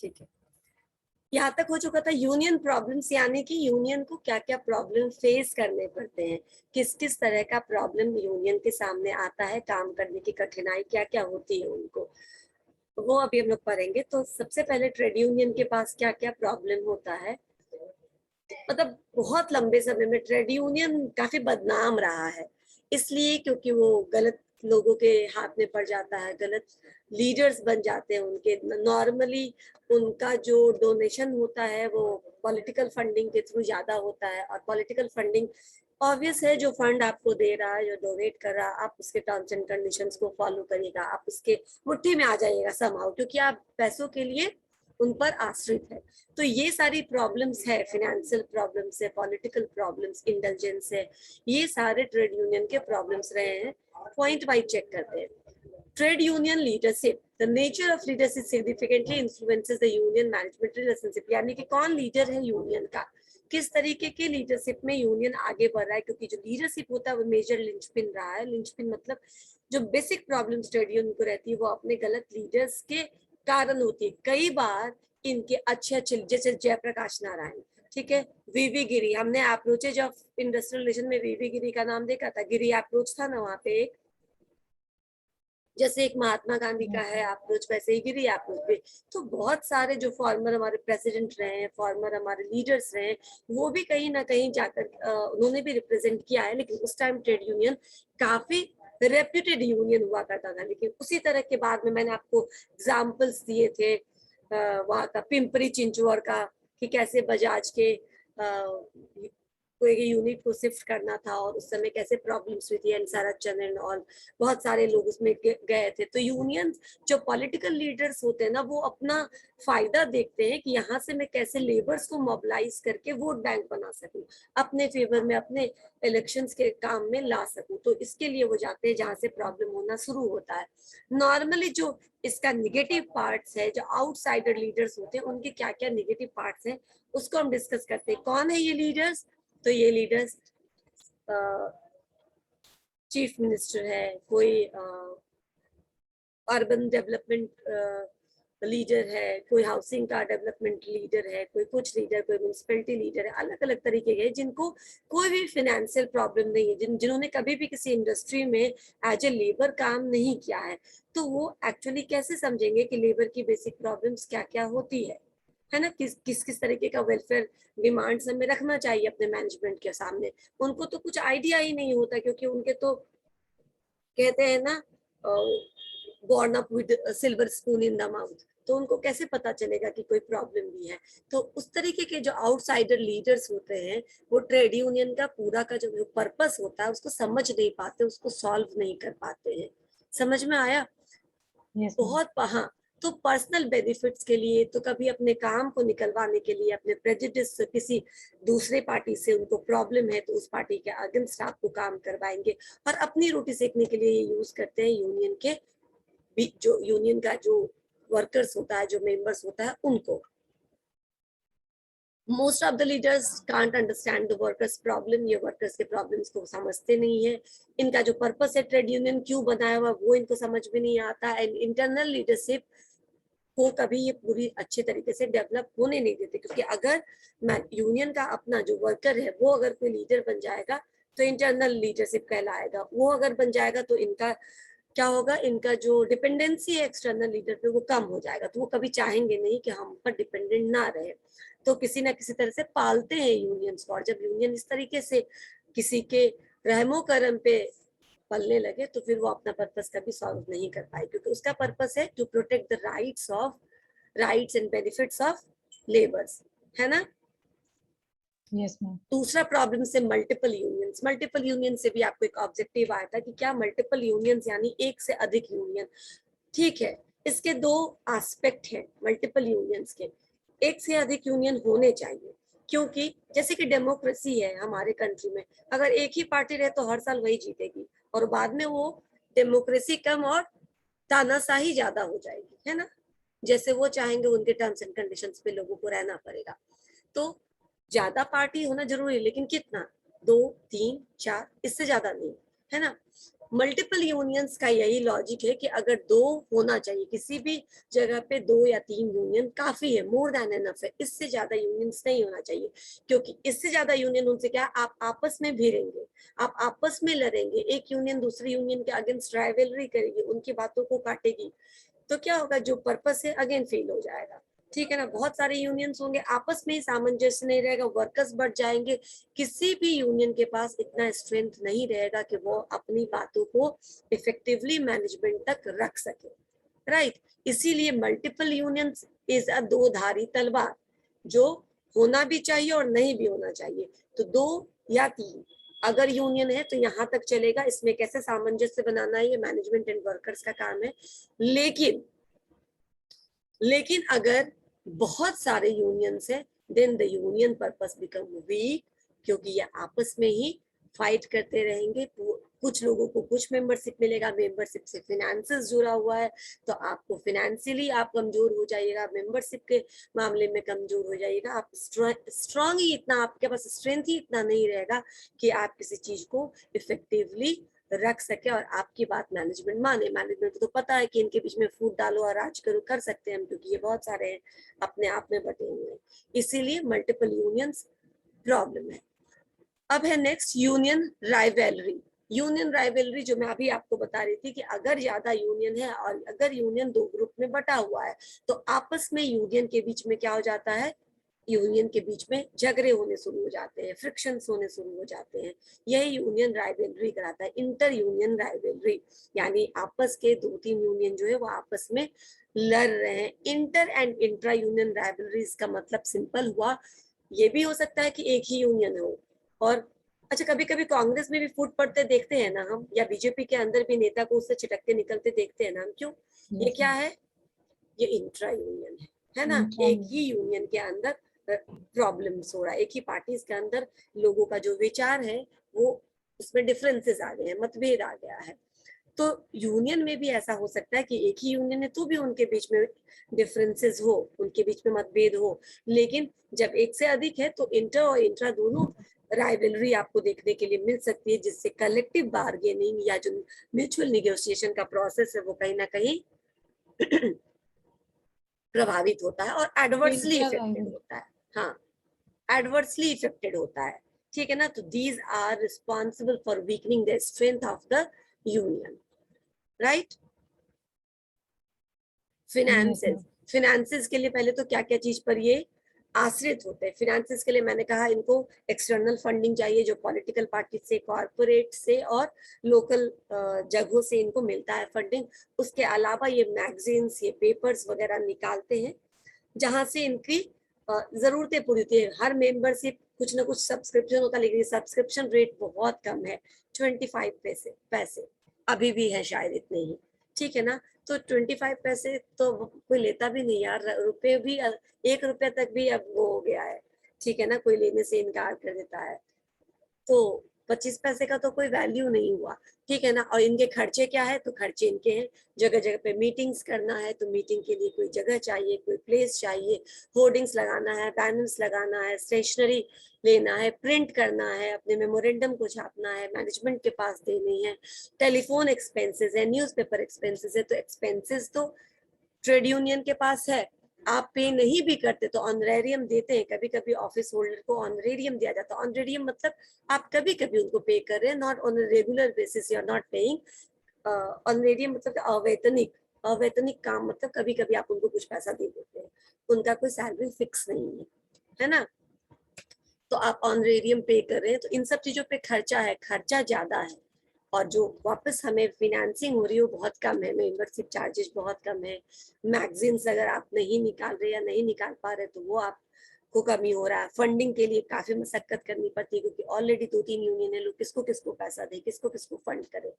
ठीक है, यहाँ तक हो चुका था यूनियन प्रॉब्लम्स, यानी कि यूनियन को क्या क्या प्रॉब्लम फेस करने पड़ते हैं, किस किस तरह का प्रॉब्लम यूनियन के सामने आता है, काम करने की कठिनाई क्या क्या होती है उनको, वो अभी हम लोग पढ़ेंगे। तो सबसे पहले ट्रेड यूनियन के पास क्या क्या प्रॉब्लम होता है। मतलब बहुत लंबे समय में ट्रेड यूनियन काफी बदनाम रहा है, इसलिए क्योंकि वो गलत लोगों के हाथ में पड़ जाता है, गलत लीडर्स बन जाते हैं उनके। नॉर्मली उनका जो डोनेशन होता है वो पॉलिटिकल फंडिंग के थ्रू ज्यादा होता है, और पॉलिटिकल फंडिंग ऑब्वियस है, जो फंड आपको दे रहा है, जो डोनेट कर रहा है, आप उसके टर्म्स एंड कंडीशंस को फॉलो करिएगा, आप उसके मुट्ठी में आ जाइएगा समहाउ, क्योंकि आप पैसों के लिए उन पर आश्रित है। तो ये सारी प्रॉब्लम्स है, फाइनेंशियल प्रॉब्लम्स है, पॉलिटिकल प्रॉब्लम्स, इंटेलिजेंस है, ये सारे ट्रेड यूनियन के प्रॉब्लम्स रहे हैं। पॉइंट वाइज चेक करते हैं। Trade union leadership, the nature of leadership significantly influences the union management relationship, यानी कि कौन लीडर है यूनियन का, किस तरीके के लीडरशिप में यूनियन आगे बढ़ रहा है, क्योंकि जो लीडरशिप होता है वो मेजर लिंचपिन रहा है। लिंचपिन मतलब जो बेसिक प्रॉब्लम्स ट्रेड यूनियन को रहती है वो अपने गलत लीडर्स के कारण होती है। कई बार इनके अच्छे अच्छे, जैसे जयप्रकाश नारायण, ठीक है, वीवी गिरी, हमने अप्रोचेज ऑफ इंडस्ट्रियल रिलेशन में वीवी गिरी का नाम देखा था, गिरी अप्रोच था ना वहाँ पे एक, जैसे एक महात्मा गांधी का है अप्रोच, वैसे ही गिरी अप्रोच पे। तो बहुत सारे जो फॉर्मर हमारे प्रेसिडेंट रहे हैं, फॉर्मर हमारे लीडर्स रहे हैं, वो भी कहीं ना कहीं जाकर उन्होंने भी रिप्रेजेंट किया है, लेकिन उस टाइम ट्रेड यूनियन काफी रेप्यूटेड यूनियन हुआ करता था। लेकिन उसी तरह के बाद में मैंने आपको एग्जाम्पल्स दिए थे वहाँ का पिंपरी चिंचवड़ का, कि कैसे बजाज के कोई यूनिट को शिफ्ट करना था और उस समय कैसे प्रॉब्लम्स हुई थी, एंड सारा चंद्रन और बहुत सारे लोग उसमें गए थे। तो यूनियन जो पॉलिटिकल लीडर्स होते हैं ना, वो अपना फायदा देखते हैं कि यहाँ से मैं कैसे लेबर्स को मोबिलाइज करके वोट बैंक बना सकूं, अपने फेवर में, अपने इलेक्शंस के काम में ला सकूं। तो इसके लिए वो जाते हैं जहाँ से प्रॉब्लम होना शुरू होता है। नॉर्मली जो इसका निगेटिव पार्ट्स है, जो आउटसाइडर लीडर्स होते हैं उनके क्या क्या निगेटिव पार्ट्स हैं, उसको हम डिस्कस करते हैं। कौन है ये लीडर्स? तो ये लीडर्स चीफ मिनिस्टर है, कोई अर्बन डेवलपमेंट लीडर है, कोई हाउसिंग का डेवलपमेंट लीडर है, कोई कुछ लीडर, कोई म्यूनसिपैलिटी लीडर है, अलग अलग तरीके के, जिनको कोई भी फाइनेंशियल प्रॉब्लम नहीं है, जिन्होंने कभी भी किसी इंडस्ट्री में एज ए लेबर काम नहीं किया है। तो वो एक्चुअली कैसे समझेंगे कि लेबर की बेसिक प्रॉब्लम्स क्या क्या होती है ना, किस तरीके का वेलफेयर डिमांड्स हमें रखना चाहिए अपने मैनेजमेंट के सामने। उनको तो कुछ आइडिया ही नहीं होता, क्योंकि उनके तो कहते हैं ना, born up with silver spoon in the mouth, तो उनको कैसे पता चलेगा कि कोई प्रॉब्लम भी है। तो उस तरीके के जो आउटसाइडर लीडर्स होते हैं, वो ट्रेड यूनियन का पूरा का जो पर्पस होता है उसको समझ नहीं पाते, उसको सॉल्व नहीं कर पाते हैं। समझ में आया? yes, बहुत, हाँ। तो पर्सनल बेनिफिट्स के लिए, तो कभी अपने काम को निकलवाने के लिए, अपने प्रेजुडिस किसी दूसरे पार्टी से उनको प्रॉब्लम है तो उस पार्टी के अगेंस्ट आपको काम करवाएंगे, और अपनी रोटी सेकने के लिए ये यूज करते हैं यूनियन के, जो यूनियन का जो वर्कर्स होता है, जो मेंबर्स होता है, उनको। Most of the leaders can't understand the workers problem, ये वर्कर्स के प्रॉब्लम्स को समझते नहीं है। इनका जो पर्पस है ट्रेड यूनियन क्यों बनाया हुआ वो इनको समझ में नहीं आता, एंड इंटरनल लीडरशिप को कभी ये पूरी अच्छे तरीके से डेवलप होने नहीं देते, क्योंकि अगर यूनियन का अपना जो वर्कर है वो अगर कोई लीडर बन जाएगा तो इंटरनल लीडरशिप कहलाएगा, वो अगर बन जाएगा तो इनका क्या होगा, इनका जो डिपेंडेंसी है एक्सटर्नल लीडर पे वो कम हो जाएगा, तो वो कभी चाहेंगे नहीं कि हम पर डिपेंडेंट ना रहे। तो किसी ना किसी तरह से पालते हैं यूनियंस को, और जब यूनियन इस तरीके से किसी के रहमो करम पे पलने लगे तो फिर वो अपना पर्पस कभी सॉल्व नहीं कर पाए, क्योंकि उसका पर्पस है to protect the rights and benefits of labours, है ना। yes, ma'am. दूसरा प्रॉब्लम से मल्टीपल यूनियन से भी आपको एक ऑब्जेक्टिव आया था कि क्या मल्टीपल यूनियंस यानी एक से अधिक यूनियन, ठीक है। इसके दो एस्पेक्ट हैं मल्टीपल यूनियंस के। एक से अधिक यूनियन होने चाहिए, क्योंकि जैसे कि डेमोक्रेसी है हमारे कंट्री में, अगर एक ही पार्टी रहे तो हर साल वही जीतेगी, और बाद में वो डेमोक्रेसी कम और तानाशाही ज्यादा हो जाएगी, है ना। जैसे वो चाहेंगे उनके टर्म्स एंड कंडीशंस पे लोगों को रहना पड़ेगा। तो ज्यादा पार्टी होना जरूरी है, लेकिन कितना, 2 3 4, इससे ज्यादा नहीं, है ना। मल्टीपल यूनियंस का यही लॉजिक है कि अगर दो होना चाहिए, किसी भी जगह पे 2 या 3 यूनियन काफी है, मोर देन एनफ है, इससे ज्यादा यूनियंस नहीं होना चाहिए। क्योंकि इससे ज्यादा यूनियन उनसे क्या, आप आपस में भिड़ेंगे, आप आपस में लड़ेंगे, एक यूनियन दूसरे यूनियन के अगेंस्ट राइवलरी करेगी, उनकी बातों को काटेगी, तो क्या होगा, जो पर्पस है अगेन फेल हो जाएगा। ठीक है ना, बहुत सारे यूनियंस होंगे, आपस में ही सामंजस्य नहीं रहेगा, वर्कर्स बढ़ जाएंगे, किसी भी यूनियन के पास इतना स्ट्रेंथ नहीं रहेगा कि वो अपनी बातों को इफेक्टिवली मैनेजमेंट तक रख सके, राइट। इसीलिए मल्टीपल यूनियंस इज अ दो धारी तलवार, जो होना भी चाहिए और नहीं भी होना चाहिए। तो 2 या 3 अगर यूनियन है तो यहाँ तक चलेगा, इसमें कैसे सामंजस्य बनाना है ये मैनेजमेंट एंड वर्कर्स का काम है। लेकिन अगर बहुत सारे यूनियंस है, then the union purpose become weak, क्योंकि ये आपस में ही फाइट करते रहेंगे। कुछ लोगों को कुछ मेंबरशिप मिलेगा, मेंबरशिप से फिनेंसेस जुड़ा हुआ है, तो आपको फिनेंशियली आप कमजोर हो जाइएगा, मेंबरशिप के मामले में कमजोर हो जाइएगा, आप स्ट्रांग ही इतना, आपके पास स्ट्रेंथ ही इतना नहीं रहेगा कि आप किसी चीज को इफेक्टिवली रख सके और आपकी बात मैनेजमेंट माने। मैनेजमेंट को तो पता है कि इनके बीच में फूट डालो और राज करो, कर सकते हैं हम, क्योंकि ये बहुत सारे हैं, अपने आप में बटे हुए हैं, इसीलिए मल्टीपल यूनियंस प्रॉब्लम है। अब है next union rivalry. Union rivalry जो मैं अभी आपको बता रही थी कि अगर ज्यादा यूनियन है और अगर यूनियन 2 ग्रुप में बटा हुआ है, तो आपस में यूनियन के बीच में क्या हो जाता है, यूनियन के बीच में झगड़े होने शुरू हो जाते हैं, फ्रिक्शंस होने शुरू हो जाते हैं। यही यूनियन राइवलरी कराता है, इंटर यूनियन राइवलरी, यानी आपस के 2-3 यूनियन जो है वो आपस में लड़ रहे हैं। Inter and intra union rivalries का मतलब सिंपल हुआ, ये भी हो सकता है कि एक ही यूनियन हो, और अच्छा कभी कभी कांग्रेस में भी फूट पड़ते देखते हैं ना हम, या बीजेपी के अंदर भी नेता को उससे छिटकते निकलते देखते हैं ना हम, क्यों, ये Yes, क्या ma'am. है, ये इंट्रा यूनियन है ना, एक Intramural. ही यूनियन के अंदर प्रॉब्लम्स हो रहा है, एक ही पार्टीज के अंदर लोगों का जो विचार है वो उसमें डिफरेंसेस आ गए हैं, मतभेद आ गया है। तो यूनियन में भी ऐसा हो सकता है कि एक ही यूनियन है तो भी उनके बीच में डिफरेंसेस हो, उनके बीच में मतभेद हो, लेकिन जब एक से अधिक है तो इंटर और इंट्रा दोनों राइवलरी आपको देखने के लिए मिल सकती है, जिससे कलेक्टिव बार्गेनिंग या जो म्यूचुअल निगोशिएशन का प्रोसेस है वो कहीं ना कहीं प्रभावित होता है और एडवर्सली इफेक्टेड Inter-rival. होता है। हाँ, एडवर्सली इफेक्टेड होता है, ठीक है ना। तो these are responsible for weakening the strength of the union, right. Yes, finances, ma'am. Finances के लिए पहले तो क्या क्या चीज पर ये आश्रित होते हैं। फिनेंसेस के लिए मैंने कहा इनको एक्सटर्नल फंडिंग चाहिए, जो पॉलिटिकल पार्टी से, कॉर्पोरेट से और लोकल जगहों से इनको मिलता है फंडिंग। उसके अलावा ये मैगजीन्स, ये पेपर्स वगैरह निकालते हैं, जहां से इनकी जरूरतें पूरी होती है। हर मेंबरशिप कुछ ना कुछ सब्सक्रिप्शन होता है, लेकिन सब्सक्रिप्शन रेट बहुत कम है, 25 पैसे अभी भी है शायद, इतने ही, ठीक है ना। तो 25 पैसे तो कोई लेता भी नहीं यार, रुपए भी 1 रुपया तक भी अब वो हो गया है, ठीक है ना, कोई लेने से इनकार कर देता है। तो 25 पैसे का तो कोई वैल्यू नहीं हुआ, ठीक है ना। और इनके खर्चे क्या है, तो खर्चे इनके हैं, जगह जगह पे मीटिंग्स करना है, तो मीटिंग के लिए कोई जगह चाहिए, कोई प्लेस चाहिए, होर्डिंग्स लगाना है, बैनर्स लगाना है, स्टेशनरी लेना है, प्रिंट करना है, अपने मेमोरेंडम को छापना है, मैनेजमेंट के पास देनी है, टेलीफोन एक्सपेंसेस है, न्यूज़पेपर एक्सपेंसेस है। तो एक्सपेंसेस तो ट्रेड यूनियन के पास है, आप पे नहीं भी करते तो ऑनरेरियम देते हैं, कभी कभी ऑफिस होल्डर को ऑनरेरियम दिया जाता है। ऑनरेरियम मतलब आप कभी कभी उनको पे कर रहे हैं, not on regular basis, you are not paying. Honorarium मतलब अवैतनिक, अवैतनिक काम मतलब कभी कभी आप उनको कुछ पैसा दे देते हैं, उनका कोई सैलरी फिक्स नहीं है ना। तो आप ऑनरेरियम पे कर रहे हैं, तो इन सब चीजों पे खर्चा है, खर्चा ज्यादा है, और जो वापस हमें फिनेंसिंग हो रही है वो बहुत कम है, मेंबरशिप चार्जेस बहुत कम है। मैगजीन्स अगर आप नहीं निकाल रहे या नहीं निकाल पा रहे तो वो आपको कमी हो रहा है। फंडिंग के लिए काफी मशक्कत करनी पड़ती है, क्योंकि ऑलरेडी 2-3 यूनियन है, लोग किसको किसको पैसा दे, किसको किसको फंड करे,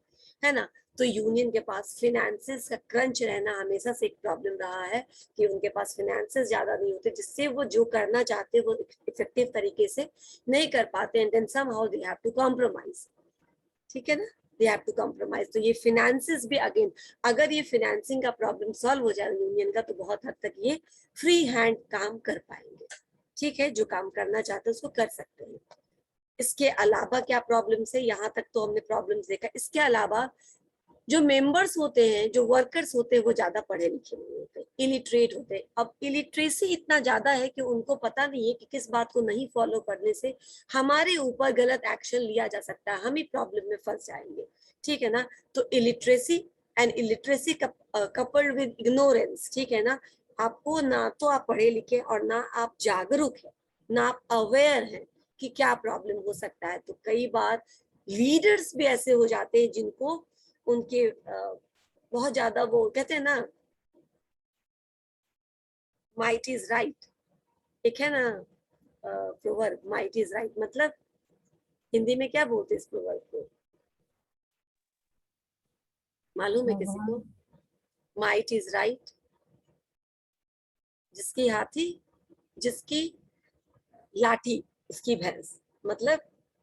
है ना। तो यूनियन के पास फिनेंसेस का क्रंच रहना हमेशा से एक प्रॉब्लम रहा है, कि उनके पास फिनेंसेस ज्यादा नहीं होते, जिससे वो जो करना चाहते हैं वो इफेक्टिव तरीके से नहीं कर पाते, and then somehow they have to compromise, ठीक है ना, दे हैव टू कॉम्प्रोमाइज। तो ये फिनेंसेस भी अगेन, अगर ये फिनेंसिंग का प्रॉब्लम सॉल्व हो जाए यूनियन का, तो बहुत हद तक ये फ्री हैंड काम कर पाएंगे, ठीक है, जो काम करना चाहते हैं उसको कर सकते हैं। इसके अलावा क्या प्रॉब्लम्स है, यहाँ तक तो हमने प्रॉब्लम्स देखा। इसके अलावा जो मेंबर्स होते हैं, जो वर्कर्स होते हैं, वो ज्यादा पढ़े लिखे नहीं होते, इलिटरेट होते हैं। अब इलिटरेसी इतना ज्यादा है कि उनको पता नहीं है कि किस बात को नहीं फॉलो करने से हमारे ऊपर गलत एक्शन लिया जा सकता है, हम ही प्रॉब्लम में फंस जाएंगे, ठीक है ना। तो illiteracy and illiteracy coupled with ignorance, ठीक है ना। आपको ना तो आप पढ़े लिखे और ना आप जागरूक है, ना आप अवेयर हैं कि क्या प्रॉब्लम हो सकता है। तो कई बार लीडर्स भी ऐसे हो जाते हैं जिनको उनके बहुत ज्यादा, वो कहते हैं ना माइट इज राइट, एक है ना प्रोवर्ब, माइट इज राइट, मतलब हिंदी में क्या बोलते हैं इस प्रोवर्ब को, मालूम है किसी को? भगवान। माइट इज राइट, जिसकी हाथी, जिसकी लाठी उसकी भैंस, मतलब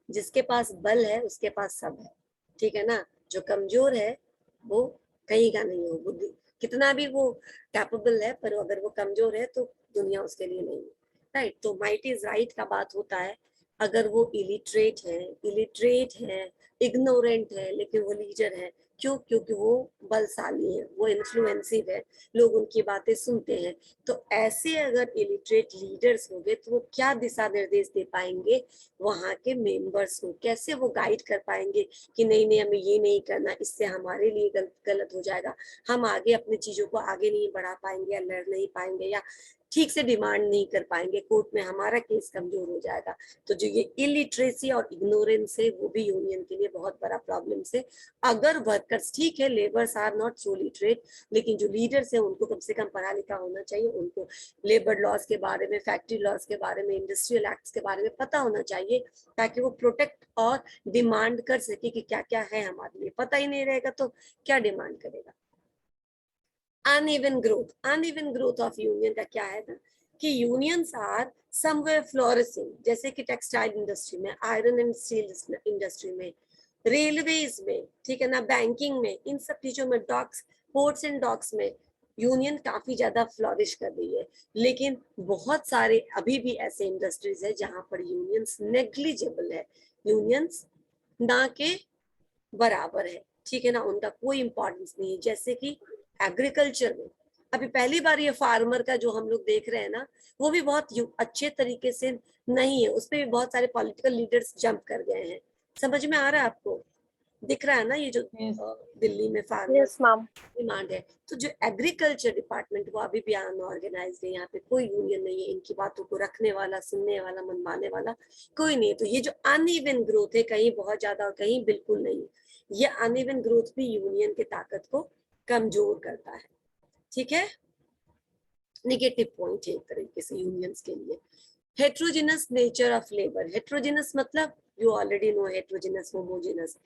जिसके पास बल है उसके पास सब है, ठीक है ना। जो कमजोर है वो कहीं का नहीं हो, बुद्धि कितना भी वो कैपेबल है, पर अगर वो कमजोर है तो दुनिया उसके लिए नहीं है, राइट। तो माइट इज राइट का बात होता है अगर वो इलिटरेट है, इग्नोरेंट है, लेकिन वो लीडर है। क्यों? क्योंकि वो बलशाली है, वो इन्फ्लुएंसिव है, लोग उनकी बातें सुनते हैं। तो ऐसे अगर इलिटरेट लीडर्स होंगे तो वो क्या दिशा निर्देश दे पाएंगे वहां के मेंबर्स को, कैसे वो गाइड कर पाएंगे कि नहीं नहीं हमें ये नहीं करना, इससे हमारे लिए गलत हो जाएगा, हम आगे अपनी चीजों को आगे नहीं बढ़ा पाएंगे, या लड़ नहीं पाएंगे, या ठीक से डिमांड नहीं कर पाएंगे, कोर्ट में हमारा केस कमजोर हो जाएगा। तो जो ये इलिटरेसी और इग्नोरेंस है वो भी यूनियन के लिए बहुत बड़ा प्रॉब्लम है। अगर वर्कर्स, ठीक है labours are not so literate, लेकिन जो लीडर्स है उनको कम से कम पढ़ा लिखा होना चाहिए, उनको लेबर लॉज के बारे में, फैक्ट्री लॉज के बारे में, इंडस्ट्रियल एक्ट्स के बारे में पता होना चाहिए, ताकि वो प्रोटेक्ट और डिमांड कर सके कि क्या क्या है हमारे लिए। पता ही नहीं रहेगा तो क्या डिमांड करेगा। अनइवन ग्रोथ ऑफ यूनियन का क्या है ना कि यूनियंस आर समवेयर फ्लोरिशिंग, जैसे कि टेक्सटाइल इंडस्ट्री में, आयरन एंड स्टील इंडस्ट्री में, रेलवेज में, ठीक है ना, बैंकिंग में, इन सब चीजों में, डॉक्स, पोर्ट्स एंड डॉक्स में यूनियन काफी ज्यादा फ्लोरिश कर रही है। लेकिन बहुत सारे अभी भी ऐसे इंडस्ट्रीज है जहां पर यूनियंस नेग्लिजिबल है, यूनियंस ना के बराबर है, ठीक है ना, उनका कोई इंपॉर्टेंस नहीं है। जैसे कि एग्रीकल्चर में अभी पहली बार ये फार्मर का जो हम लोग देख रहे हैं ना, वो भी बहुत अच्छे तरीके से नहीं है, उसपे भी बहुत सारे पॉलिटिकल लीडर्स जंप कर गए हैं। समझ में आ रहा है आपको? दिख रहा है ना ये जो यस। दिल्ली में यस फार्मर्स मैम। डिमांड है। तो जो एग्रीकल्चर डिपार्टमेंट वो अभी भी अनऑर्गेनाइज है, यहाँ पे कोई यूनियन नहीं है, इनकी बातों को रखने वाला, सुनने वाला, मनवाने वाला कोई नहीं है। तो ये जो अनइवन ग्रोथ है, कहीं बहुत ज्यादा और कहीं बिल्कुल नहीं, ये अनइवन ग्रोथ भी यूनियन की ताकत को कमजोर करता है, ठीक है। निगेटिव पॉइंट है एक तरीके से यूनियंस के लिए। Heterogeneous nature of labour, heterogeneous मतलब you already know heterogeneous, homogeneous,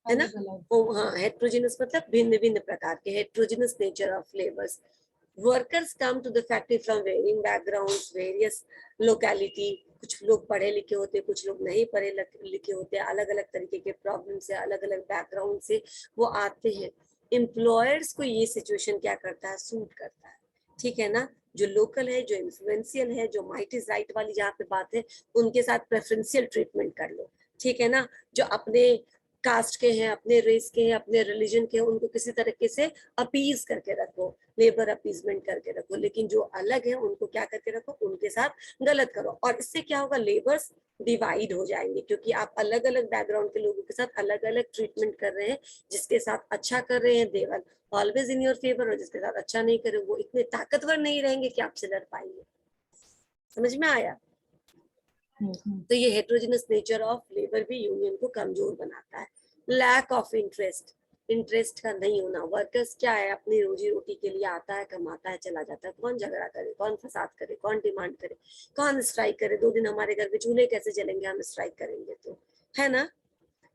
है ना। अलग अलग। ओ हाँ, हेट्रोजिनस मतलब भिन्न भिन्न प्रकार के, heterogeneous nature of labours. Workers come to the factory from varying backgrounds, various locality, कुछ लोग पढ़े लिखे होते, कुछ लोग नहीं पढ़े लिखे होते, अलग अलग तरीके के प्रॉब्लम से, अलग अलग बैकग्राउंड से वो आते हैं। एम्प्लॉयर्स को ये सिचुएशन क्या करता है, सूट करता है, ठीक है ना। जो लोकल है, जो इन्फ्लुएंशियल है, जो माइट इज राइट वाली जहाँ पे बात है, उनके साथ प्रेफरेंशियल ट्रीटमेंट कर लो, ठीक है ना। जो अपने कास्ट के हैं, अपने रेस के हैं, अपने रिलीजन के हैं, उनको किसी तरीके से अपीज करके रखो, लेबर अपीजमेंट करके रखो। लेकिन जो अलग है उनको क्या करके रखो, उनके साथ गलत करो। और इससे क्या होगा, लेबर्स डिवाइड हो जाएंगे, क्योंकि आप अलग अलग बैकग्राउंड के लोगों के साथ अलग अलग ट्रीटमेंट कर रहे हैं। जिसके साथ अच्छा कर रहे हैं they will always in your favour, और जिसके साथ अच्छा नहीं करे वो इतने ताकतवर नहीं रहेंगे कि आपसे लड़ पाएंगे। समझ में आया? Yes ma'am. तो ये हेट्रोजिनस नेचर ऑफ लेबर भी यूनियन को कमजोर बनाता है। लैक ऑफ इंटरेस्ट, इंटरेस्ट का नहीं होना। वर्कर्स क्या है, अपनी रोजी रोटी के लिए आता है, कमाता है, चला जाता है। कौन झगड़ा करे, कौन फसाद करे, कौन डिमांड करे, कौन स्ट्राइक करे? 2 दिन हमारे घर के चूल्हे कैसे जलेंगे, हम स्ट्राइक करेंगे तो, है ना।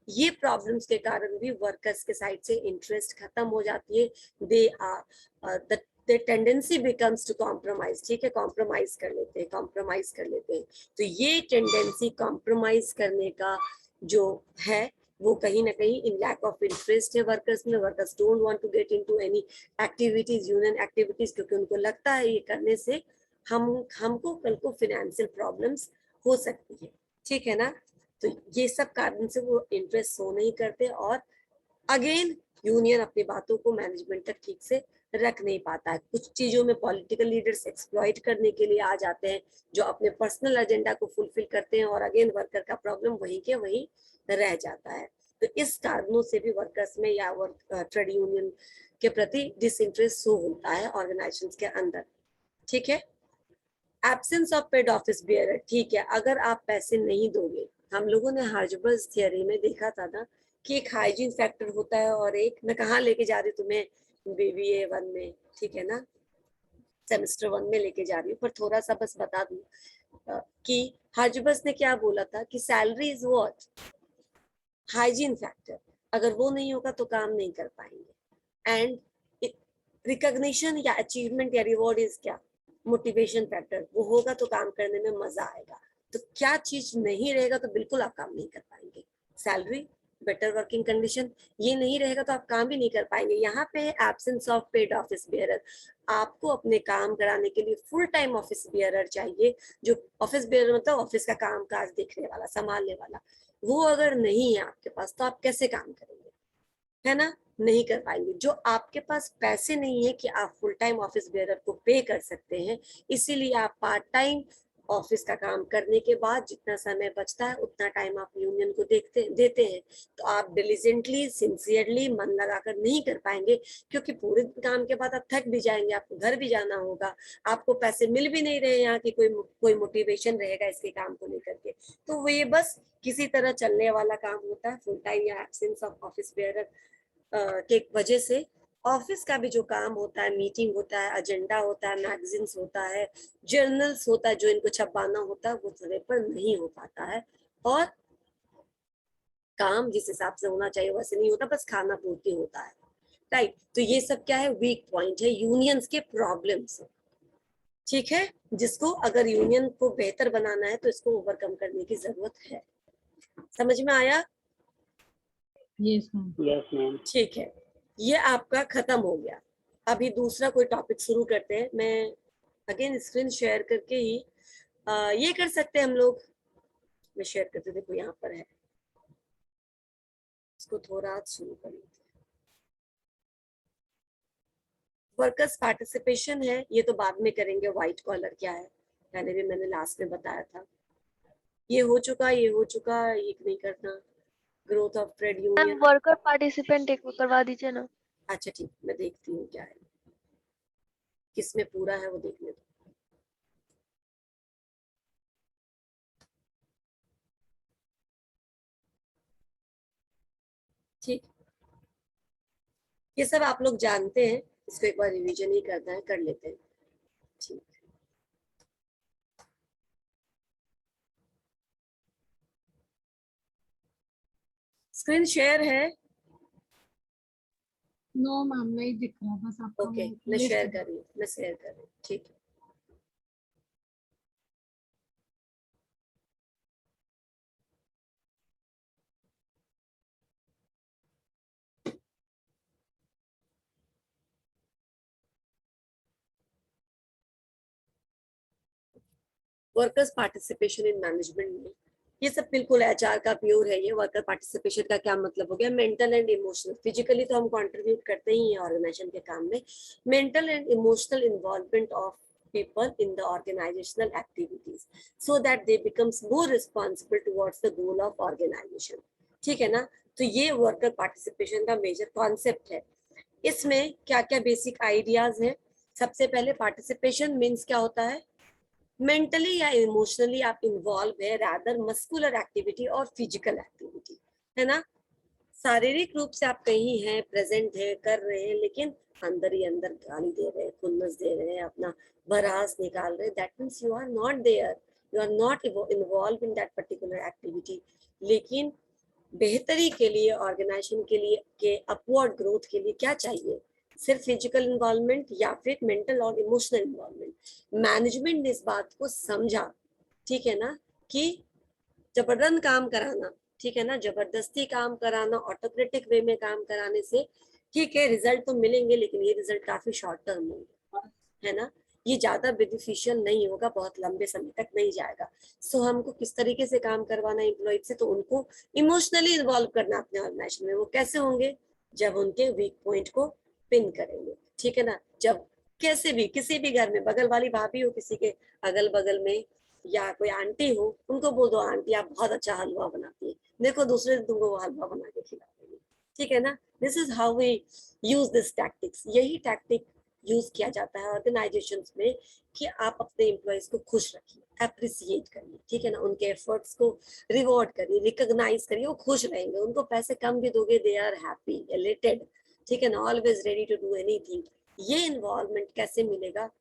ये प्रॉब्लम्स के कारण भी वर्कर्स के साइड से इंटरेस्ट खत्म हो जाती है। They are the tendency becomes to compromise, ठीक है, कॉम्प्रोमाइज कर लेते हैं, कॉम्प्रोमाइज कर लेते हैं। तो ये टेंडेंसी कॉम्प्रोमाइज करने का जो है वो कहीं ना कहीं इन लैक ऑफ इंटरेस्ट है वर्कर्स में। Workers don't want to get into any activities, union activities, क्योंकि उनको लगता है ये करने से हमको कल को फाइनेंशियल प्रॉब्लम्स हो सकती है, ठीक है ना। तो ये सब कारण से वो इंटरेस्ट शो नहीं करते और अगेन यूनियन अपनी बातों को मैनेजमेंट तक ठीक से रख नहीं पाता है। कुछ चीजों में पॉलिटिकल लीडर्स एक्सप्लॉइट करने के लिए आ जाते हैं, जो अपने पर्सनल एजेंडा को फुलफिल करते हैं और अगेन वर्कर का प्रॉब्लम वहीं के वहीं रह जाता है। तो इस कारणों से भी वर्कर्स में या वर्क ट्रेड यूनियन के प्रति डिसइंटरेस्ट शो होता है ऑर्गेनाइजेशंस के अंदर। ठीक है। Absence of paid office bearer, ठीक है, अगर आप पैसे नहीं दोगे, हम लोगों ने हार्जबर्ग थ्योरी में देखा था ना कि एक हाइजीन फैक्टर होता है और एक, मैं कहाँ लेके जा रही हूँ तुम्हें बीबीए 1 में, ठीक है ना, सेमेस्टर 1 में लेके जा रही हूँ, पर थोड़ा सा बस बता दूं कि हार्जबर्ग ने क्या बोला था कि salary is what, hygiene factor, अगर वो नहीं होगा तो काम नहीं कर पाएंगे। एंड रिकॉग्निशन या अचीवमेंट या रिवॉर्ड इज क्या, मोटिवेशन फैक्टर, वो होगा तो काम करने में मजा आएगा। तो क्या चीज नहीं रहेगा तो बिल्कुल आप काम नहीं कर पाएंगे। सैलरी, बेटर वर्किंग कंडीशन, ये नहीं रहेगा तो आप काम भी नहीं कर पाएंगे। यहाँ पे absence of paid office bearer, आपको अपने काम कराने के लिए फुल टाइम ऑफिस बेयरर चाहिए, जो ऑफिस बेयरर मतलब ऑफिस का काम काज देखने वाला, संभालने वाला। वो अगर नहीं है आपके पास तो आप कैसे काम करेंगे, है ना, नहीं कर पाएंगे। जो आपके पास पैसे नहीं है कि आप फुल टाइम ऑफिस बेयरर को पे कर सकते हैं, इसीलिए आप पार्ट टाइम ऑफिस का काम करने के बाद जितना समय बचता है उतना टाइम आप यूनियन को देते हैं। तो आप डिलिजेंटली सिंसियरली मन लगाकर नहीं कर पाएंगे, क्योंकि पूरे काम के बाद आप थक भी जाएंगे, आपको घर भी जाना होगा, आपको पैसे मिल भी नहीं रहे, यहाँ की कोई मोटिवेशन रहेगा इसके काम को लेकर के। तो वो ये बस किसी तरह चलने वाला काम होता है फुल टाइम या एब्सेंस ऑफ ऑफिस बेयरर के वजह से। ऑफिस का भी जो काम होता है, मीटिंग होता है, एजेंडा होता है, मैगजीन्स होता है, जर्नल्स होता है, जो इनको छपवाना होता है, वो समय पर नहीं हो पाता है और काम जिस हिसाब से होना चाहिए वैसे नहीं होता, बस खाना पूर्ति होता है। राइट। तो ये सब क्या है, वीक पॉइंट है, यूनियंस के प्रॉब्लम्स। ठीक है, जिसको अगर यूनियन को बेहतर बनाना है तो इसको ओवरकम करने की जरूरत है। समझ में आया? Yes ma'am. Yes ma'am. ठीक है, ये आपका खत्म हो गया। अभी दूसरा कोई टॉपिक शुरू करते हैं। मैं अगेन स्क्रीन शेयर करके ही ये कर सकते हैं हम लोग। मैं शेयर करते, देखो यहाँ पर है, इसको थोड़ा शुरू कर लेते हैं। वर्कर्स पार्टिसिपेशन है, ये तो बाद में करेंगे। व्हाइट कॉलर क्या है, पहले भी मैंने लास्ट में बताया था। ये हो चुका, ये हो चुका, ये नहीं करना। Growth of trade ma'am union, worker participant एक करवा दीजिए ना। अच्छा ठीक, मैं देखती हूँ क्या है, किसमें पूरा है वो देखने दो। ठीक, ये सब आप लोग जानते हैं, इसको एक बार रिवीजन ही करना है, कर लेते हैं। ठीक, स्क्रीन शेयर है? नो मैम, नहीं दिख रहा, बस आपका ओके, वो मैं लिस्ट शेयर है। कर रही हूँ, मैं शेयर कर रही हूँ। ठीक है, वर्कर्स पार्टिसिपेशन इन मैनेजमेंट में, ये सब बिल्कुल एचआर का प्योर है। ये वर्कर पार्टिसिपेशन का क्या मतलब हो गया, मेंटल एंड इमोशनल। फिजिकली तो हम कंट्रीब्यूट करते ही हैं ऑर्गेनाइजेशन के काम में, mental and emotional involvement of people in the organizational activities so that they becomes more responsible towards the goal of organization। ठीक है ना। तो ये वर्कर पार्टिसिपेशन का मेजर कॉन्सेप्ट है। इसमें क्या क्या बेसिक आइडियाज हैं। सबसे पहले पार्टिसिपेशन मीन्स क्या होता है, मेंटली या इमोशनली आप इन्वॉल्व है, रादर मस्कुलर एक्टिविटी और फिजिकल एक्टिविटी, है ना। शारीरिक रूप से आप कहीं हैं, प्रेजेंट है, कर रहे हैं, लेकिन अंदर ही अंदर गाली दे रहे हैं, खुन्नस दे रहे हैं, अपना भड़ास निकाल रहे हैं, that means you are not there, you are not involve in that particular activity. लेकिन बेहतरी के लिए, ऑर्गेनाइजेशन के लिए, के अपवर्ड ग्रोथ के लिए क्या चाहिए, सिर्फ फिजिकल इन्वॉल्वमेंट या फिर मेंटल और इमोशनल इन्वॉल्वमेंट। मैनेजमेंट ने इस बात को समझा, ठीक है ना, कि जबरदस्त काम कराना, ठीक है ना, जबरदस्ती काम कराना, ऑटोक्रेटिक वे में काम कराने से ठीक है रिजल्ट तो मिलेंगे, लेकिन ये रिजल्ट काफी शॉर्ट टर्म होंगे, है ना। ये ज्यादा बेनिफिशियल नहीं होगा, बहुत लंबे समय तक नहीं जाएगा। सो हमको किस तरीके से काम करवाना एम्प्लॉय से, तो उनको इमोशनली इन्वॉल्व करना अपने ऑर्गेनाइजेशन में। वो कैसे होंगे, जब उनके वीक पॉइंट को पिन करेंगे, ठीक है ना। जब कैसे भी किसी भी घर में बगल वाली भाभी हो, किसी के अगल बगल में, या कोई आंटी हो, उनको बोल दो आंटी आप बहुत अच्छा हलवा बनाती है, देखो दूसरे दिन तुमको वो हलवा बना के खिला देंगे, ठीक है ना। This is how we use this tactics. यही टैक्टिक यूज किया जाता है ऑर्गेनाइजेशन में कि आप अपने एम्प्लॉयज को खुश रखिए, अप्रिसिएट करिए, ठीक है ना। उनके एफर्ट्स को रिवॉर्ड करिए, रिकॉग्नाइज करिए, वो खुश रहेंगे। उनको पैसे कम भी दोगे, दे आर हैप्पी, एलेटेड, ठीक है ना, always ready to do anything. ये इन्वॉल्वमेंट कैसे मिलेगा,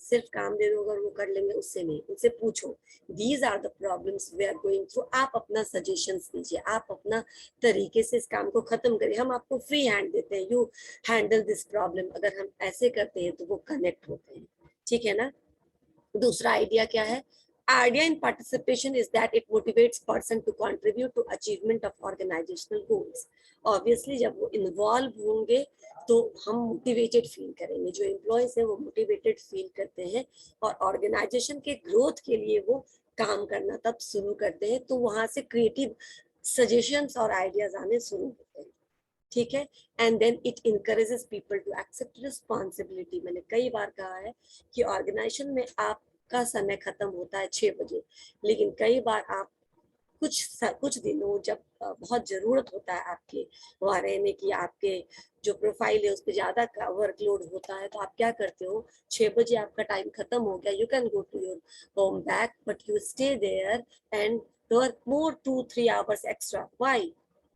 सिर्फ काम दे दो अगर वो कर लेंगे, उससे नहीं, उनसे पूछो these are the problems we are going through, आप अपना सजेशंस दीजिए, आप अपना तरीके से इस काम को खत्म करिए, हम आपको फ्री हैंड देते हैं, यू हैंडल दिस प्रॉब्लम। अगर हम ऐसे करते हैं तो वो कनेक्ट होते हैं, ठीक है ना। दूसरा आइडिया क्या है, idea in participation is that it motivates person to contribute to achievement of organizational goals. Obviously जब वो इन्वॉल्व होंगे तो हम मोटिवेटेड फील करेंगे, जो एम्प्लॉयज हैं वो मोटिवेटेड फील करते हैं और ऑर्गेनाइजेशन के ग्रोथ के लिए वो काम करना तब शुरू करते हैं, तो वहां से क्रिएटिव सजेशंस और आइडियाज आने शुरू होते हैं, ठीक है। And then it encourages people to accept responsibility. मैंने कई बार कहा है कि ऑर्गेनाइजेशन में आपका समय खत्म होता है 6 बजे, लेकिन कई बार आप कुछ दिनों जब बहुत जरूरत होता है आपके वहाँ रहने की, आपके जो प्रोफाइल है उस पर ज्यादा वर्कलोड होता है, तो आप क्या करते हो, 6 बजे आपका टाइम खत्म हो गया, you can go to your home back, but you stay there and work more 2-3 hours extra. Why?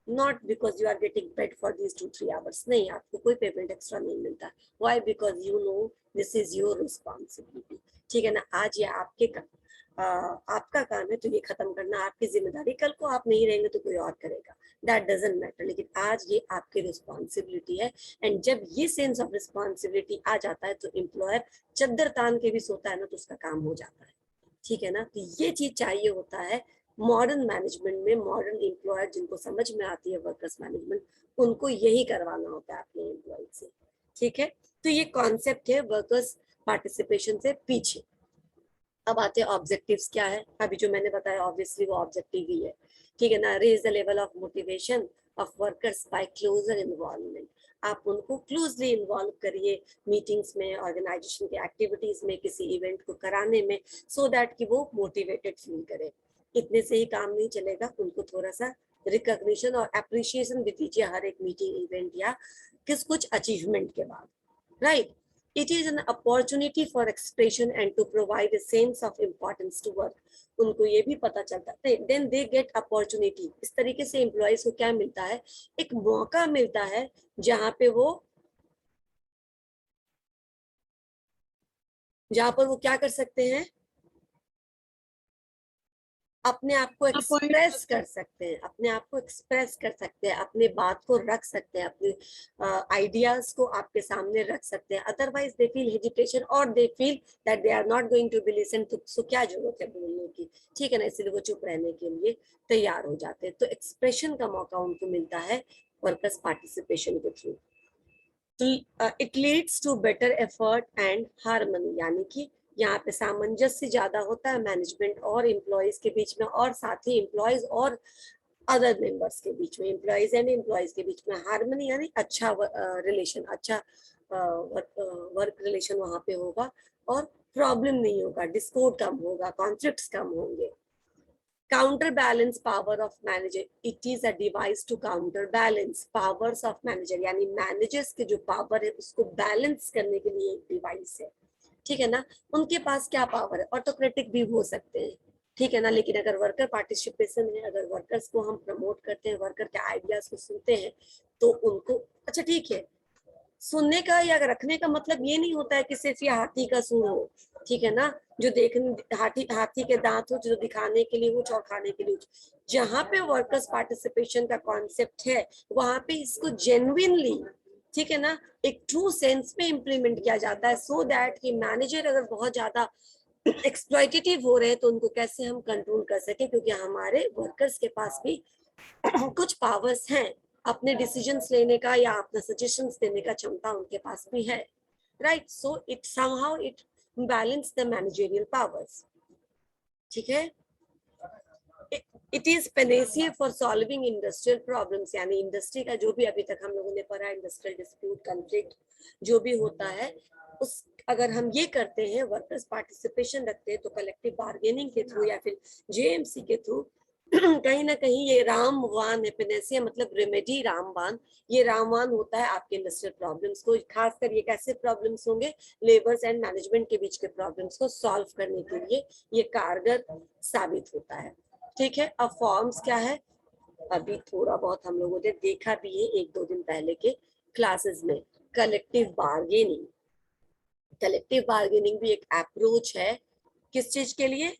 Not because you are getting paid for these 2-3 hours, नहीं, आपको कोई पेमेंट एक्स्ट्रा नहीं मिलता। Why? Because you know this is your responsibility, ठीक है ना। आज ये आपका काम है, तो ये खत्म करना आपकी जिम्मेदारी, कल को आप नहीं रहेंगे तो कोई और करेगा, दैट डजंट मैटर, लेकिन आज ये आपकी रिस्पॉन्सिबिलिटी है। एंड जब ये सेंस ऑफ रिस्पॉन्सिबिलिटी आ जाता है तो एम्प्लॉयर चद्दर तान के भी सोता है ना, तो उसका काम हो जाता है, ठीक है ना। तो ये चीज चाहिए होता है मॉडर्न मैनेजमेंट में। मॉडर्न एम्प्लॉयर जिनको समझ में आती है वर्कर्स मैनेजमेंट, उनको यही करवाना होता है अपने एम्प्लॉय से, ठीक है। तो ये कॉन्सेप्ट है वर्कर्स पार्टिसिपेशन से पीछे। अब आते हैं ऑब्जेक्टिव्स क्या है, अभी जो मैंने बताया ऑब्वियसली वो ऑब्जेक्टिव ही है, ठीक है ना। Raise the level of motivation of workers by closer involvement. आप उनको क्लोजली इन्वॉल्व करिए मीटिंग्स में, ऑर्गेनाइजेशन की एक्टिविटीज में, किसी इवेंट को कराने में, सो दैट कि वो मोटिवेटेड फील करे। इतने से ही काम नहीं चलेगा, उनको थोड़ा सा रिकॉग्निशन और अप्रिशिएशन भी दीजिए हर एक मीटिंग, इवेंट या कुछ अचीवमेंट के बाद, right. It is an opportunity for expression and to provide a sense of importance to work. उनको ये भी पता चलता है, then they get opportunity। इस तरीके से एम्प्लॉयज को क्या मिलता है, एक मौका मिलता है जहां पर वो क्या कर सकते हैं, अपने आप को एक्सप्रेस कर सकते हैं, अपने आप को एक्सप्रेस कर सकते हैं, अपने बात को रख सकते हैं, अपने आइडियाज को आपके सामने रख सकते हैं। अदरवाइज दे फील हेजिटेशन और they feel that they are not going to be listen to, so क्या जरूरत है बोलने की, ठीक है ना, इसलिए वो चुप रहने के लिए तैयार हो जाते हैं। तो एक्सप्रेशन का मौका उनको मिलता है वर्कर्स पार्टिसिपेशन के through. It leads to better effort and harmony, यानी कि यहाँ पे सामंजस्य ज्यादा होता है मैनेजमेंट और एम्प्लॉयज के बीच में, और साथ ही एम्प्लॉयज और अदर मेंबर्स के बीच में, एम्प्लॉयज एंड एम्प्लॉयज के बीच में हार्मनी, यानी अच्छा रिलेशन, अच्छा वर्क रिलेशन वहां पे होगा, और प्रॉब्लम नहीं होगा, डिस्कोर्ड कम होगा, कॉन्फ्लिक्ट्स कम होंगे। counterbalance power of manager, it is a device to counterbalance powers of manager, यानी मैनेजर्स के जो पावर है उसको बैलेंस करने के लिए एक डिवाइस है, ठीक है ना। उनके पास क्या पावर है, ऑटोक्रेटिक भी हो सकते हैं, ठीक है ना, लेकिन अगर वर्कर पार्टिसिपेशन है, अगर वर्कर्स को हम प्रमोट करते हैं, वर्कर के आइडियाज को सुनते हैं, तो उनको अच्छा ठीक है, सुनने का या रखने का मतलब ये नहीं होता है कि सिर्फ ये हाथी का सूंड हो, ठीक है ना, जो देखने हाथी के दांत हो, जो दिखाने के लिए कुछ और खाने के लिए कुछ। जहां पे वर्कर्स पार्टिसिपेशन का कॉन्सेप्ट है, वहां पे इसको जेन्युइनली, ठीक है ना, एक ट्रू सेंस में इम्प्लीमेंट किया जाता है, सो दैट कि मैनेजर अगर बहुत ज्यादा एक्सप्लॉइटेटिव हो रहे हैं तो उनको कैसे हम कंट्रोल कर सके, क्योंकि हमारे वर्कर्स के पास भी कुछ पावर्स हैं, अपने डिसीजंस लेने का या अपना सजेशंस देने का क्षमता उनके पास भी है, right. So it somehow it balance the managerial powers. ठीक है, it is Panacea for solving industrial problems, यानी इंडस्ट्री का जो भी अभी तक हम लोगों ने पढ़ा, इंडस्ट्रियल डिस्प्यूट, कंफ्लिक्ट जो भी होता है, उस अगर हम ये करते हैं, वर्कर्स पार्टिसिपेशन रखते हैं, तो कलेक्टिव बार्गेनिंग के थ्रू या फिर जेएमसी के थ्रू कहीं ना कहीं ये रामबाण है। पेनेसिया मतलब रेमेडी, रामबाण, ये रामबाण होता है आपके इंडस्ट्रियल प्रॉब्लम्स को, खासकर ये कैसे प्रॉब्लम्स होंगे, लेबर्स एंड मैनेजमेंट के बीच के प्रॉब्लम्स को सॉल्व करने के लिए ये कारगर साबित होता है। ठीक है, अब फॉर्म्स क्या है, अभी थोड़ा बहुत हम लोगों ने देखा भी है 1-2 दिन पहले के क्लासेस में। कलेक्टिव बार्गेनिंग, कलेक्टिव बार्गेनिंग भी एक अप्रोच है, किस चीज के लिए,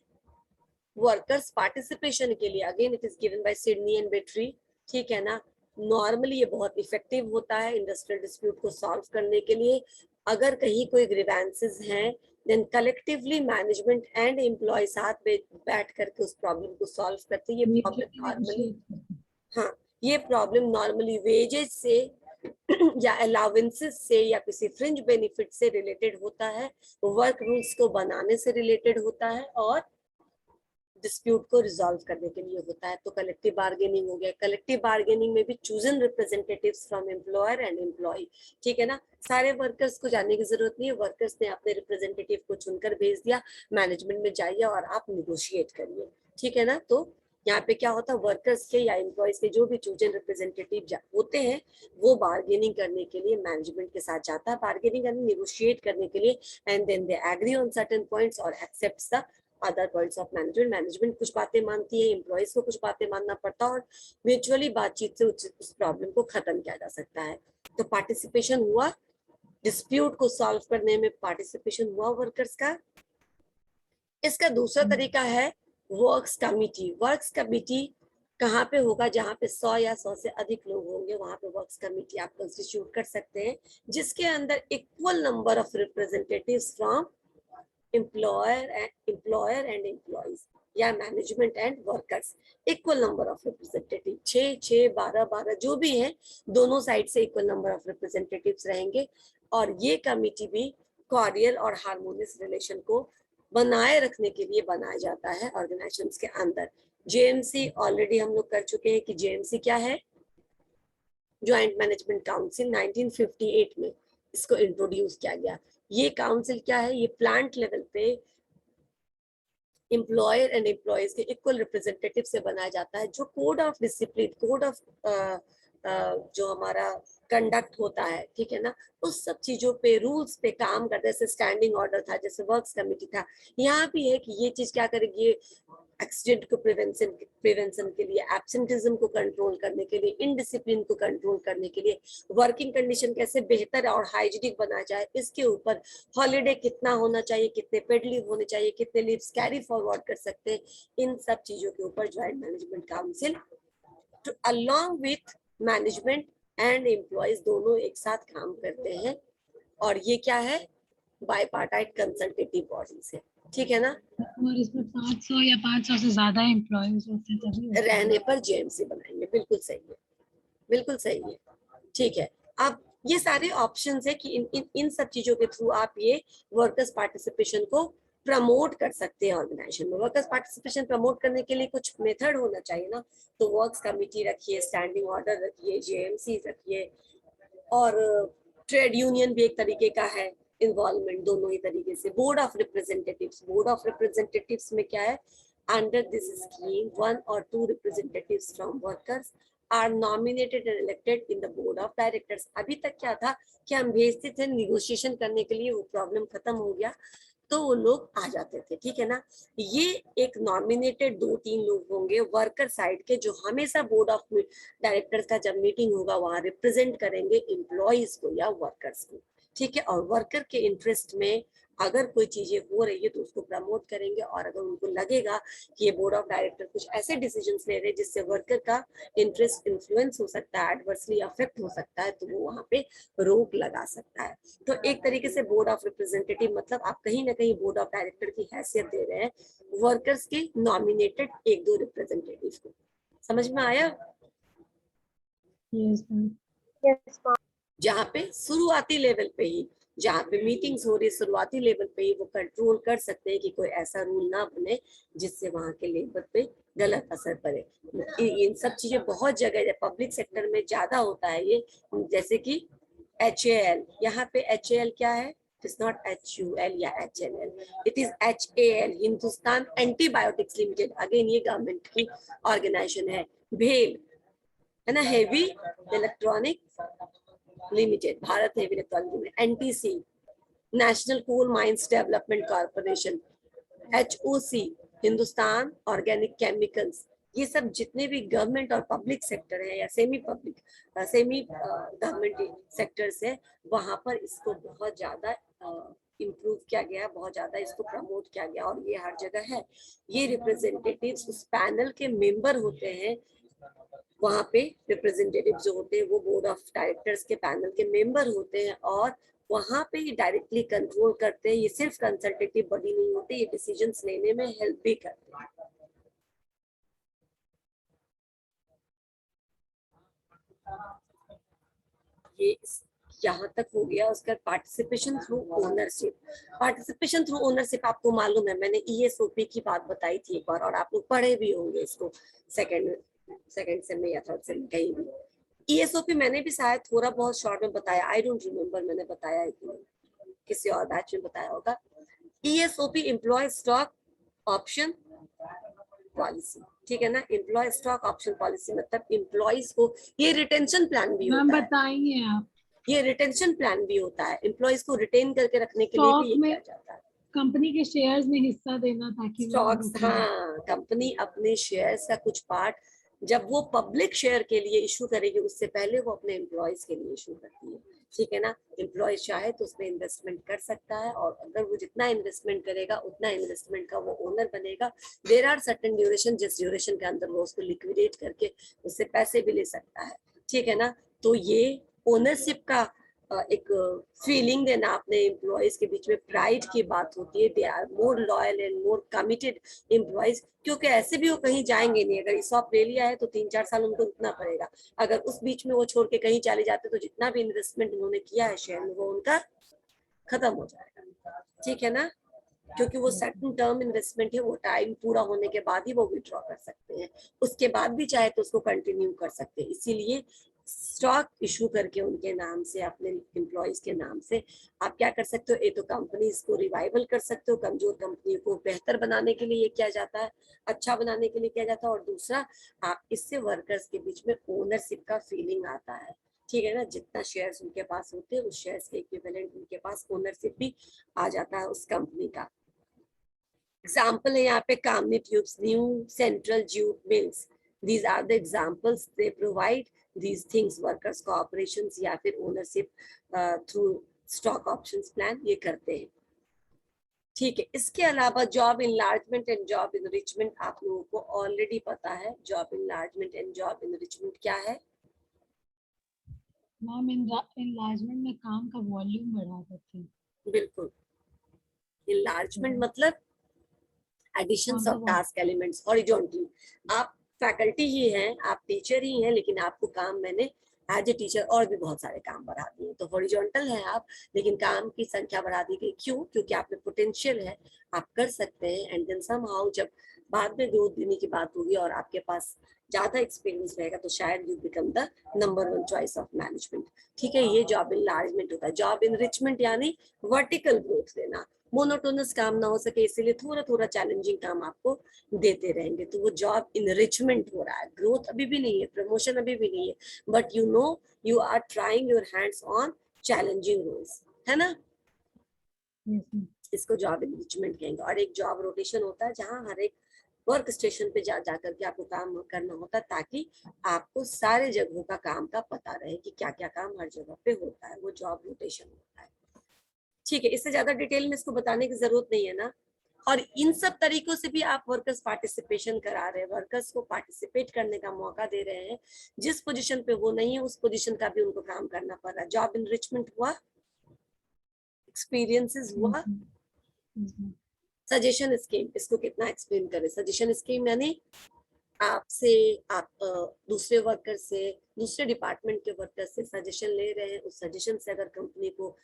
वर्कर्स पार्टिसिपेशन के लिए। Again it is given by Sydney and battery. ठीक है ना, नॉर्मली ये बहुत इफेक्टिव होता है इंडस्ट्रियल डिस्प्यूट को सॉल्व करने के लिए। अगर कहीं कोई ग्रीवेंसेस हैं, then collectively management and employee साथ बैठ करके उस प्रॉब्लम को सॉल्व करते हैं। ये प्रॉब्लम नॉर्मली, हाँ, ये प्रॉब्लम नॉर्मली वेजेस से या अलाउंसेस से या किसी फ्रिंज बेनिफिट से रिलेटेड होता है, वर्क रूल्स को बनाने से रिलेटेड होता है, और डिस्प्यूट को रिजॉल्व करने के लिए होता है। तो कलेक्टिव बार्गेनिंग हो गया। कलेक्टिव बार्गेनिंग में भी chosen representatives from employer and employee. ठीक है ना, सारे वर्कर्स को जाने की जरूरत नहीं है, वर्कर्स ने अपने रिप्रेजेंटेटिव को चुनकर भेज दिया, मैनेजमेंट में जाइए और आप निगोशिएट करिए। ठीक है ना, तो यहाँ पे क्या होता है, वर्कर्स के या एम्प्लॉयज के जो भी चूजन रिप्रेजेंटेटिव होते हैं, वो बार्गेनिंग करने के लिए मैनेजमेंट के साथ जाता है, बार्गेनिंग करने, निगोशिएट करने के लिए, and then they agree on certain points और accepts the other points of management. Management कुछ बातें मानती है, एम्प्लॉयज को कुछ बातें मानना पड़ता है, और म्यूचुअली बातचीत से उस प्रॉब्लम को खत्म किया जा सकता है। तो पार्टिसिपेशन हुआ, डिस्प्यूट को सॉल्व करने में पार्टिसिपेशन हुआ वर्कर्स का। इसका दूसरा तरीका है वर्क्स कमिटी। वर्क्स कमिटी कहाँ पे होगा, जहाँ पे 100 या 100 से अधिक लोग होंगे, वहां पे वर्क्स कमिटी आप कंस्टिट्यूट कर सकते हैं, जिसके अंदर equal number of representatives from employer and employees या management and workers, equal number of representative, 6, 12 जो भी है, दोनों साइड से इक्वल नंबर ऑफ रिप्रेजेंटेटिव्स रहेंगे। और ये कमिटी भी कॉर्डियल और हार्मोनियस रिलेशन को बनाए रखने के लिए बनाया जाता है ऑर्गेनाइजेशंस के अंदर। जेएमसी ऑलरेडी हम लोग कर चुके हैं कि जेएमसी क्या है, ज्वाइंट मैनेजमेंट काउंसिल, 1958 में इसको इंट्रोड्यूस किया गया। ये काउंसिल क्या है, ये प्लांट लेवल पे एम्प्लॉयर एंड एम्प्लॉयज के इक्वल रिप्रेजेंटेटिव से बनाया जाता है, जो code of discipline, code of जो हमारा कंडक्ट होता है, ठीक है ना, उस सब चीजों पे, रूल्स पे काम करते हैं। जैसे स्टैंडिंग ऑर्डर था, जैसे वर्क्स कमेटी था, यहाँ भी है कि ये चीज क्या करेगी, एक्सीडेंट को प्रिवेंशन के लिए, एब्सेंटिज्म को कंट्रोल करने के लिए, इनडिसिप्लिन को कंट्रोल करने के लिए, वर्किंग कंडीशन कैसे बेहतर और हाइजीनिक बना जाए, इसके ऊपर हॉलीडे कितना होना चाहिए, कितने पेड लीव होने चाहिए, कितने लीव्स कैरी फॉरवर्ड कर सकते हैं, इन सब चीजों के ऊपर joint management council along with management and employees दोनों एक साथ काम करते हैं। और ये क्या है, बाइपार्टाइट कंसल्टेटिव बॉडीज है। ठीक है ना, और इसमें 500 या 500 से ज्यादा एम्प्लॉयज होते हैं तभी होता है। रहने पर जेएमसी बनाएंगे, बिल्कुल सही है, बिल्कुल सही है। ठीक है, अब ये सारे ऑप्शंस है कि इन सब चीजों के थ्रू आप ये वर्कर्स पार्टिसिपेशन को प्रमोट कर सकते हैं ऑर्गेनाइजेशन में। वर्कर्स पार्टिसिपेशन प्रमोट करने के लिए कुछ मेथड होना चाहिए ना, तो वर्क्स कमिटी रखिए, स्टैंडिंग ऑर्डर रखिए, जेएमसी रखिए, और ट्रेड यूनियन भी एक तरीके का है इन्वॉल्वमेंट, दोनों ही तरीके से। Board of representatives, board of representatives में क्या है, under this scheme 1 or 2 representatives from workers are nominated and elected in the board of directors. अभी तक क्या था कि हम भेजते थे निगोशिएशन करने के लिए, वो प्रॉब्लम खत्म हो गया तो वो लोग आ जाते थे। ठीक है ना, ये एक नॉमिनेटेड 2-3 लोग होंगे वर्कर साइड के, जो हमेशा बोर्ड ऑफ डायरेक्टर्स का जब मीटिंग होगा वहां रिप्रेजेंट करेंगे एम्प्लॉयज को या वर्कर्स को। ठीक है, और वर्कर के इंटरेस्ट में अगर कोई चीजें हो रही है तो उसको प्रमोट करेंगे, और अगर उनको लगेगा कि ये बोर्ड ऑफ डायरेक्टर कुछ ऐसे डिसीजंस ले रहे हैं जिससे वर्कर का इंटरेस्ट इन्फ्लुएंस हो सकता है, एडवर्सली अफेक्ट हो सकता है, तो वो वहां पे रोक लगा सकता है। तो एक तरीके से बोर्ड ऑफ रिप्रेजेंटेटिव मतलब आप कहीं ना कहीं बोर्ड ऑफ डायरेक्टर की हैसियत दे रहे हैं वर्कर्स के नॉमिनेटेड 1-2 रिप्रेजेंटेटिव को। समझ में आया? Yes ma'am. Yes ma'am. जहाँ पे शुरुआती लेवल पे ही जहाँ पे मीटिंग्स हो रही है शुरुआती लेवल पे ही वो कंट्रोल कर सकते हैं कि कोई ऐसा रूल ना बने जिससे वहाँ के लेबर पे गलत असर पड़े। इन सब चीजें बहुत जगह पब्लिक सेक्टर में ज्यादा होता है ये, जैसे कि HAL, यहाँ पे HAL क्या है? इट्स नॉट HUL या HLL, it is HAL, Hindustan antibiotics limited. Again ये गवर्नमेंट की ऑर्गेनाइजेशन है। भेल है ना, heavy electronic limited, Bharat heavy electronic limited. NTC, national coal mines development corporation. HOC, Hindustan organic chemicals. ये सब जितने भी गवर्नमेंट और पब्लिक सेक्टर है या semi public semi government sectors है, वहां पर इसको बहुत ज्यादा इम्प्रूव किया गया, बहुत ज्यादा इसको प्रमोट किया गया और ये हर जगह है। ये रिप्रेजेंटेटिव्स उस पैनल के मेंबर होते हैं। वहां पे रिप्रेजेंटेटिव जो होते हैं वो बोर्ड ऑफ डायरेक्टर्स के पैनल के मेंबर होते हैं और वहां पे ही डायरेक्टली कंट्रोल करते हैं। ये सिर्फ कंसल्टेटिव बॉडी नहीं होती, ये डिसीजंस लेने में हेल्प भी करते हैं। ये यहाँ तक हो गया। उसका participation through ownership. Participation through ownership आपको मालूम है, मैंने ESOP की बात बताई थी एक बार और आप लोग पढ़े भी होंगे इसको सेकंड सेम में या थर्ड सेम में कहीं भी। ESOP मैंने भी शायद थोड़ा बहुत शॉर्ट में बताया, आई डोंट रिमेम्बर मैंने बताया है कि किसी और बैच में बताया होगा। ESOP employee stock option policy, ठीक है ना। एम्प्लॉय स्टॉक ऑप्शन पॉलिसी मतलब एम्प्लॉयज को, ये रिटेंशन प्लान भी मैम होता है, बताएंगे आप। ये रिटेंशन प्लान भी होता है, एम्प्लॉयज को रिटेन करके रखने के लिए भी ये स्टॉक में किया जाता है। कंपनी के शेयर्स में हिस्सा देना ताकि वो आगे स्टॉक्स, बढ़े। हाँ, कंपनी अपने शेयर्स का कुछ पार्ट जब वो पब्लिक शेयर के लिए इशू करेगी उससे पहले वो अपने एम्प्लॉयज के लिए इशू करती है, ठीक है ना। एम्प्लॉय चाहे तो उसमें इन्वेस्टमेंट कर सकता है और अगर वो जितना इन्वेस्टमेंट करेगा उतना इन्वेस्टमेंट का वो ओनर बनेगा। देयर आर सर्टेन ड्यूरेशन, जिस ड्यूरेशन के अंदर वो उसको लिक्विडेट करके उससे पैसे भी ले सकता है, ठीक है ना। तो ये ओनरशिप का एक फीलिंग देना अपने एम्प्लॉयज के बीच में, प्राइड की बात होती है। They are more loyal and more committed employees, क्योंकि ऐसे भी वो कहीं जाएंगे नहीं। अगर ESOP ले लिया है तो 3-4 साल उनको रुकना पड़ेगा। अगर उस बीच में वो छोड़ के कहीं चले जाते तो जितना भी इन्वेस्टमेंट उन्होंने किया है शेयर में वो उनका खत्म हो जाएगा, ठीक है ना। क्योंकि वो सर्टेन टर्म इन्वेस्टमेंट है, वो टाइम पूरा होने के बाद ही वो विड्रॉ कर सकते हैं, उसके बाद भी चाहे तो उसको कंटिन्यू कर सकते हैं। इसीलिए स्टॉक इशू करके उनके नाम से, अपने एम्प्लॉयज के नाम से आप क्या कर सकते हो, एक तो कंपनीज को रिवाइवल कर सकते हो, कमजोर कंपनी को बेहतर बनाने के लिए ये किया जाता है, अच्छा बनाने के लिए किया जाता है। और दूसरा, आप इससे वर्कर्स के बीच में ओनरशिप का फीलिंग आता है, ठीक है ना। जितना शेयर्स उनके पास होते हैं उस शेयर्स के इक्विवेलेंट उनके पास ओनरशिप भी आ जाता है उस कंपनी का। एग्जाम्पल है यहाँ पे Kamani tubes, new central jute mills, these are the examples. They provide these things, workers cooperations या फिर ownership through stock options plan ये करते हैं, ठीक है। इसके अलावा job enlargement and job enrichment आप लोगों को ऑलरेडी पता है। Job enlargement and job enrichment क्या है? मैम इनलार्जमेंट में काम का वॉल्यूम बढ़ा सकते हैं। बिल्कुल, इनलार्जमेंट मतलब एडिशन काम का ऑफ टास्क एलिमेंट्स हॉरिजॉन्टली। आप फैकल्टी ही हैं, आप टीचर ही हैं, लेकिन आपको काम मैंने एज ए टीचर और भी बहुत सारे काम बढ़ा दिए, तो हॉरिजॉन्टल है आप, लेकिन काम की संख्या बढ़ा दी गई। क्यों? क्योंकि आप में पोटेंशियल है, आप कर सकते हैं। एंड देन समहाउ जब बाद में ग्रोथ देने की बात होगी और आपके पास ज्यादा एक्सपीरियंस रहेगा तो शायद you become the number 1 choice of management, ठीक है। ये जॉब इनलार्जमेंट होता है। जॉब इनरिचमेंट यानी वर्टिकल ग्रोथ देना, मोनोटोनस काम ना हो सके इसीलिए थोड़ा थोड़ा चैलेंजिंग काम आपको देते रहेंगे, तो वो जॉब इनरिचमेंट हो रहा है। ग्रोथ अभी भी नहीं है, प्रमोशन अभी भी नहीं है, but you know you are trying your hands on challenging roles, है ना। Yes, ma'am. इसको जॉब इनरिचमेंट कहेंगे। और एक जॉब रोटेशन होता है जहाँ हर एक वर्क स्टेशन पे जा करके आपको काम करना होता है ताकि आपको सारे जगहों का काम का पता रहे कि क्या क्या काम हर जगह पे होता है, वो जॉब रोटेशन होता है, ठीक है। इससे ज्यादा डिटेल में इसको बताने की जरूरत नहीं है ना। और इन सब तरीकों से भी आप वर्कर्स पार्टिसिपेशन करा रहे हैं, वर्कर्स को पार्टिसिपेट करने का मौका दे रहे हैं। जिस पोजीशन पे वो नहीं है उस पोजीशन का भी उनको काम करना पड़ रहा है। जॉब इनरिचमेंट हुआ, एक्सपीरियंसेस Yes, हुआ। ma'am. Yes, ma'am. Suggestion scheme, इसको कितना एक्सप्लेन करें। सजेशन स्कीम यानी आपसे, आप दूसरे वर्कर से, दूसरे डिपार्टमेंट के वर्कर से सजेशन ले रहे हैं, उस सजेशन से अगर कंपनी को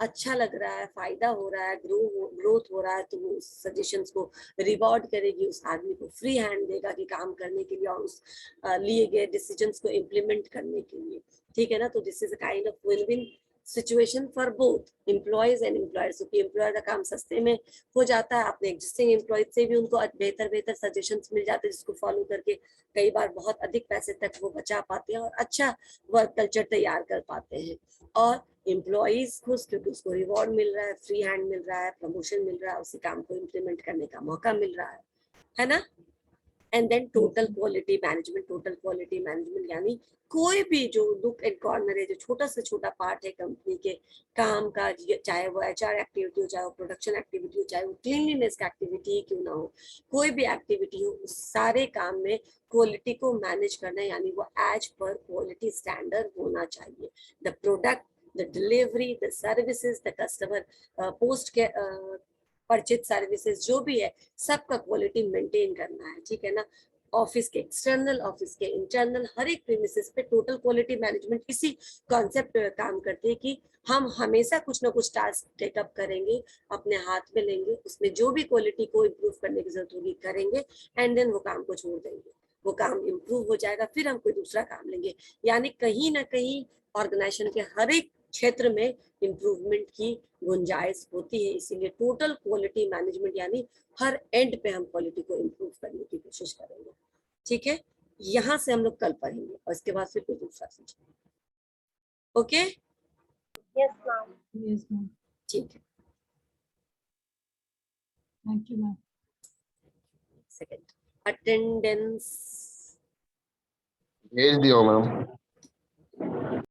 अच्छा लग रहा है, फायदा हो रहा है, ग्रोथ हो रहा है, तो वो उस सजेशंस को रिवॉर्ड करेगी, उस आदमी को फ्री हैंड देगा कि काम करने के लिए और उस लिए गए डिसीजंस को इम्प्लीमेंट करने के लिए। ठीक है ना, तो this is a kind of win win situation for both employees and employers, क्योंकि एम्प्लॉयर का काम सस्ते में हो जाता है, अपने एग्जिस्टिंग एम्प्लॉयज से भी उनको बेहतर बेहतर सजेशंस मिल जाते हैं, जिसको फॉलो करके कई बार बहुत अधिक पैसे तक वो बचा पाते हैं और अच्छा वर्क कल्चर तैयार कर पाते हैं। और एम्प्लॉइज खुश, क्योंकि उसको रिवॉर्ड मिल रहा है, फ्री हैंड मिल रहा है, प्रमोशन मिल रहा है, उसी काम को इम्प्लीमेंट करने का मौका मिल रहा है ना। And then total quality management, total quality management यानी कोई भी जो लुक एंड कॉर्नर है, जो छोटा से छोटा पार्ट है कंपनी के काम का, चाहे वो एचआर एक्टिविटी हो, चाहे वो प्रोडक्शन एक्टिविटी हो, चाहे वो क्लीनलीनेस का एक्टिविटी ही क्यों ना हो, कोई भी एक्टिविटी हो, उस सारे काम में क्वालिटी को मैनेज करना, यानी वो एज पर क्वालिटी स्टैंडर्ड होना चाहिए। The product, the delivery, the services, the customer post के परचेज सर्विसेज जो भी है, सबका क्वालिटी मेंटेन करना है। ठीक है ना, ऑफिस के एक्सटर्नल, ऑफिस के इंटरनल, हर एक प्रीमिसेस पे टोटल क्वालिटी मैनेजमेंट इसी कॉन्सेप्ट पे काम करते हैं कि हम हमेशा कुछ ना कुछ टास्क टेकअप करेंगे, अपने हाथ में लेंगे, उसमें जो भी क्वालिटी को इम्प्रूव करने की जरूरत होगी करेंगे, एंड देन वो काम को छोड़ देंगे, वो काम इम्प्रूव हो जाएगा, फिर हम कोई दूसरा काम लेंगे। यानी कहीं ना कहीं ऑर्गेनाइजेशन के हर एक क्षेत्र में इम्प्रूवमेंट की गुंजाइश होती है, इसीलिए टोटल क्वालिटी मैनेजमेंट यानी हर एंड पे हम क्वालिटी को इम्प्रूव करने की कोशिश करेंगे। ठीक है, यहाँ से हम लोग कल पढ़ेंगे और इसके बाद फिर कोई दूसरा सीखेंगे। Okay, yes ma'am. Yes, ma'am. ठीक है। Thank you, ma'am. Second, attendance भेज दियो मैम।